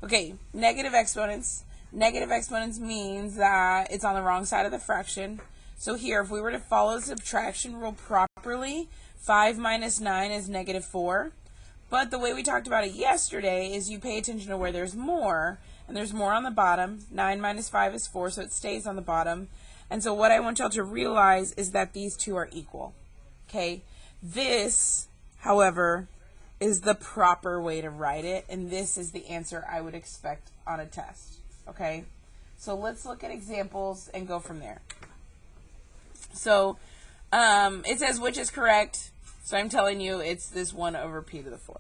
Okay, negative exponents. Negative exponents means that it's on the wrong side of the fraction. So here, if we were to follow the subtraction rule properly, 5 minus 9 is negative 4. But the way we talked about it yesterday is you pay attention to where there's more, and there's more on the bottom. 9 minus 5 is 4, so it stays on the bottom. And so what I want y'all to realize is that these two are equal. Okay? This, however, is the proper way to write it, and this is the answer I would expect on a test. Okay? So let's look at examples and go from there. So it says which is correct. So I'm telling you it's this 1 over p to the 4.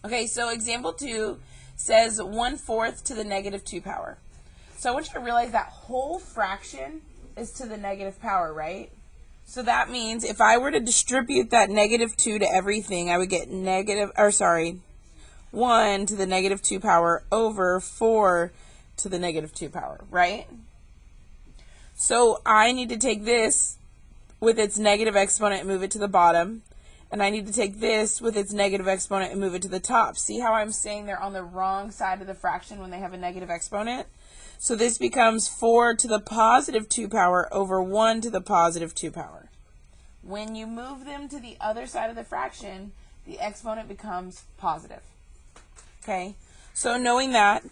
Okay, so example 2 says 1/4 to the negative 2 power. So I want you to realize that whole fraction is to the negative power, right? So that means if I were to distribute that negative 2 to everything, I would get 1 to the negative 2 power over 4 to the negative 2 power, right? So I need to take this with its negative exponent and move it to the bottom. And I need to take this with its negative exponent and move it to the top. See how I'm saying they're on the wrong side of the fraction when they have a negative exponent? So this becomes 4 to the positive 2 power over 1 to the positive 2 power. When you move them to the other side of the fraction, the exponent becomes positive. Okay? So knowing that,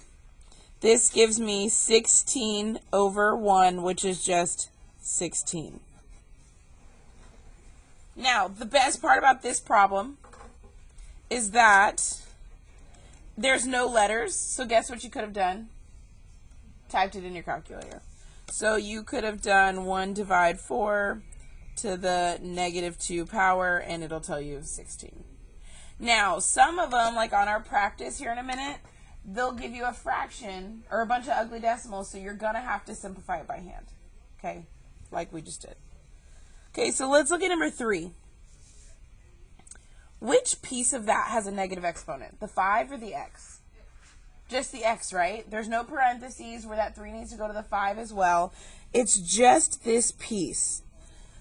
this gives me 16 over 1, which is just 16. Now, the best part about this problem is that there's no letters. So guess what you could have done? Typed it in your calculator. So you could have done 1 divide 4 to the negative 2 power, and it'll tell you 16. Now, some of them, like on our practice here in a minute, they'll give you a fraction or a bunch of ugly decimals, so you're going to have to simplify it by hand. Okay? Like we just did. Okay, so let's look at number 3. Which piece of that has a negative exponent? The 5 or the x? Just the x, right? There's no parentheses where that 3 needs to go to the 5 as well. It's just this piece.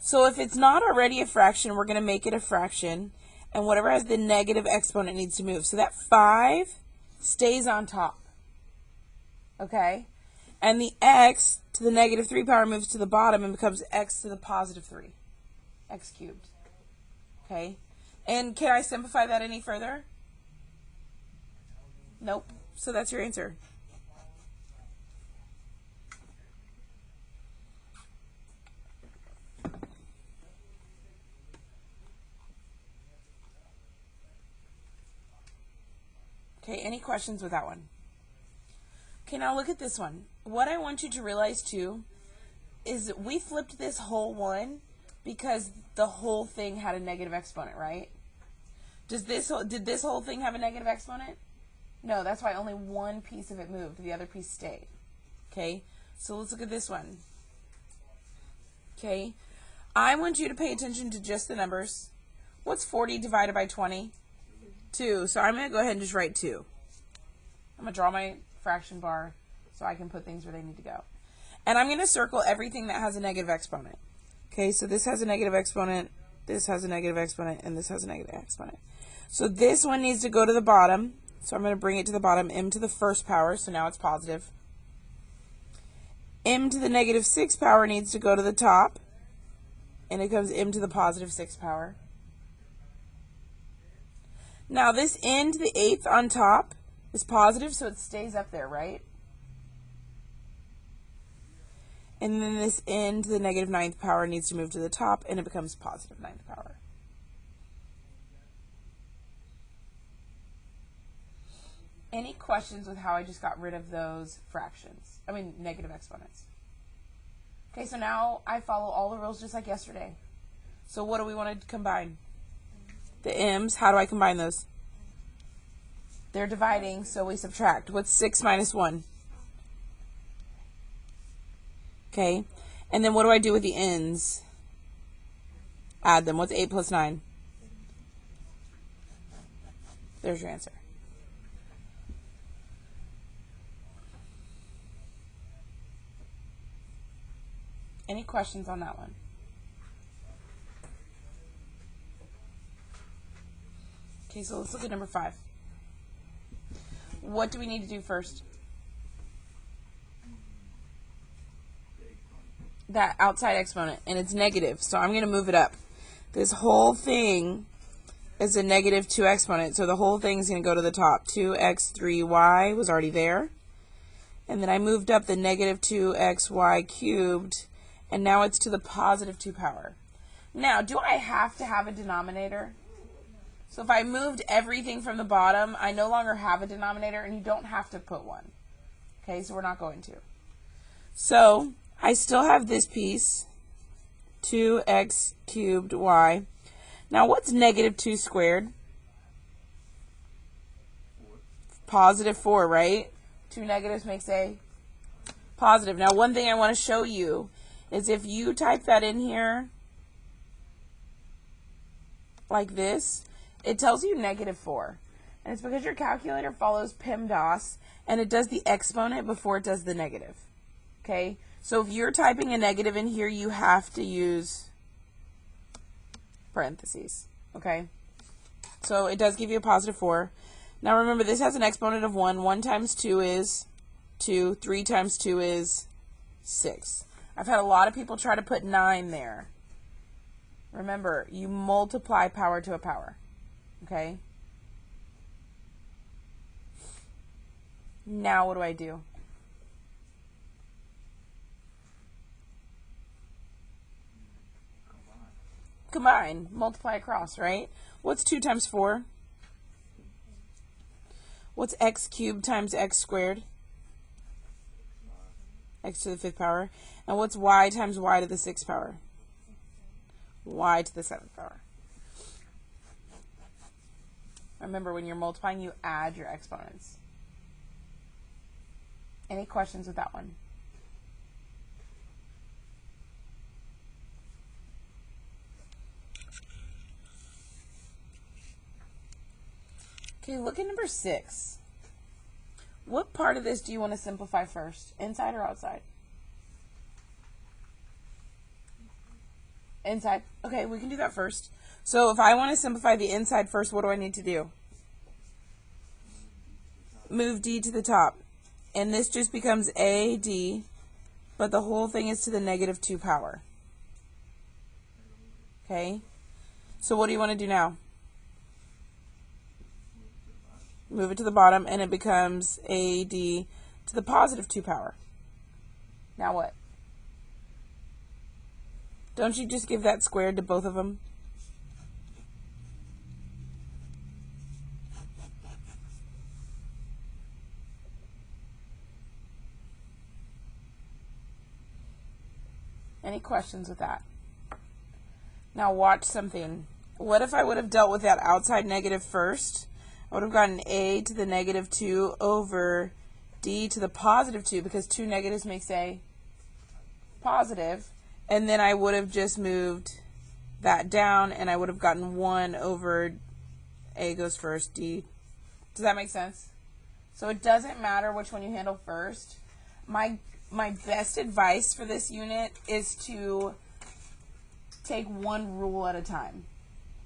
So if it's not already a fraction, we're going to make it a fraction. And whatever has the negative exponent needs to move. So that 5 stays on top. Okay? And the x to the negative 3 power moves to the bottom and becomes x to the positive 3. X cubed. Okay? And can I simplify that any further? Nope. So that's your answer. Okay, any questions with that one? Okay, now look at this one. What I want you to realize too is we flipped this whole one because the whole thing had a negative exponent, right? Did this whole thing have a negative exponent? No, that's why only one piece of it moved. The other piece stayed. Okay, so let's look at this one. Okay, I want you to pay attention to just the numbers. What's 40 divided by 20? 2. So I'm going to go ahead and just write 2. I'm going to draw my fraction bar so I can put things where they need to go. And I'm going to circle everything that has a negative exponent. Okay, so this has a negative exponent, this has a negative exponent, and this has a negative exponent. So this one needs to go to the bottom. So I'm going to bring it to the bottom, m to the first power, so now it's positive. M to the negative 6 power needs to go to the top, and it comes m to the positive 6 power. Now this n to the 8th on top is positive, so it stays up there, right? And then this n to the negative 9th power needs to move to the top, and it becomes positive 9th power. Any questions with how I just got rid of those fractions? I mean, negative exponents. Okay, so now I follow all the rules just like yesterday. So what do we want to combine? The m's. How do I combine those? They're dividing, so we subtract. What's 6 minus 1? Okay, and then what do I do with the n's? Add them. What's 8 plus 9? There's your answer. Any questions on that one? Okay, so let's look at number 5. what do we need to do first? That outside exponent, and it's negative, so I'm going to move it up. This whole thing is a negative 2 exponent, so the whole thing is going to go to the top. 2x3y was already there. And then I moved up the negative 2xy cubed, and now it's to the positive 2 power. Now, do I have to have a denominator? So if I moved everything from the bottom, I no longer have a denominator, and you don't have to put one. Okay, so we're not going to. So I still have this piece, 2x cubed y. Now what's negative 2 squared? Positive 4, right? 2 negatives makes a positive. Now one thing I want to show you is if you type that in here like this, it tells you negative 4. And it's because your calculator follows PEMDAS and it does the exponent before it does the negative. Okay? So if you're typing a negative in here, you have to use parentheses. Okay? So it does give you a positive 4. Now remember, this has an exponent of 1. 1 times 2 is 2. 3 times 2 is 6. I've had a lot of people try to put 9 there. Remember, you multiply power to a power. Okay? Now what do I do? Combine. Multiply across, right? What's 2 times 4? What's x cubed times x squared? X to the 5th power. And what's y times y to the 6th power? Y to the 7th power. Remember, when you're multiplying, you add your exponents. Any questions with that one? Okay, look at number 6. What part of this do you want to simplify first? Inside or outside? Inside. Okay, we can do that first. So if I want to simplify the inside first, what do I need to do? Move d to the top. And this just becomes AD, but the whole thing is to the negative 2 power. Okay? So what do you want to do now? Move it to the bottom, and it becomes AD to the positive 2 power. Now what? Don't you just give that squared to both of them? Any questions with that? Now watch something. What if I would have dealt with that outside negative first? I would have gotten a to the negative 2 over d to the positive 2, because 2 negatives makes a positive. And then I would have just moved that down, and I would have gotten 1 over a goes first, d. Does that make sense? So it doesn't matter which one you handle first. My best advice for this unit is to take one rule at a time.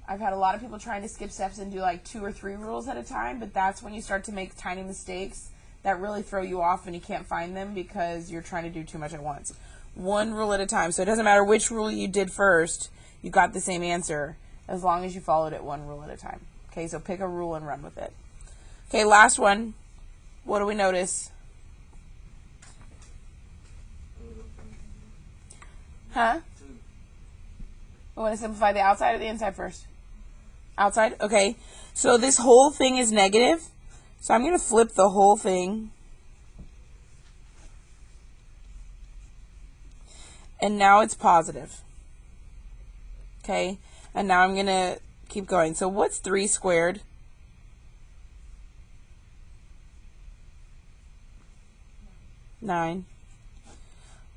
I've had a lot of people trying to skip steps and do like 2 or 3 rules at a time, but that's when you start to make tiny mistakes that really throw you off and you can't find them because you're trying to do too much at once. One rule at a time. So it doesn't matter which rule you did first, you got the same answer as long as you followed it one rule at a time. Okay, so pick a rule and run with it. Okay, last one. What do we notice? Huh? I want to simplify the outside or the inside first? Outside? Okay. So this whole thing is negative. So I'm going to flip the whole thing. And now it's positive. Okay. And now I'm going to keep going. So what's 3 squared? 9.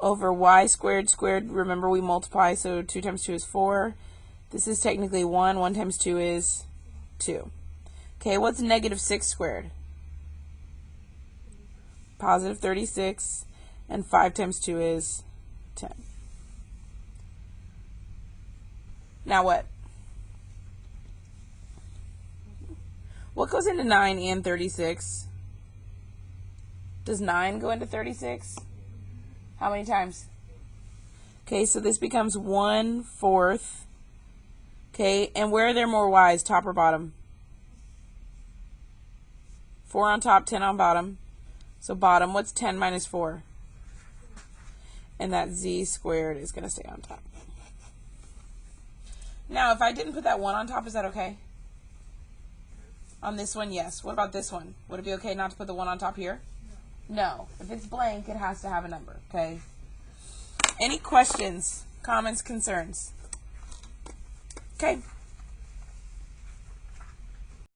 Over y squared squared, remember we multiply, so 2 times 2 is 4. This is technically 1. 1 times 2 is 2. Okay, what's negative 6 squared? Positive 36. And 5 times 2 is 10. Now what? What goes into 9 and 36? Does 9 go into 36? How many times? Okay, so this becomes 1/4. Okay, and where are there more y's, top or bottom? 4 on top, 10 on bottom. So bottom, what's 10 minus 4? And that z squared is going to stay on top. Now, if I didn't put that 1 on top, is that okay? On this one, yes. What about this one? Would it be okay not to put the 1 on top here? No. If it's blank, it has to have a number, okay? Any questions, comments, concerns? Okay.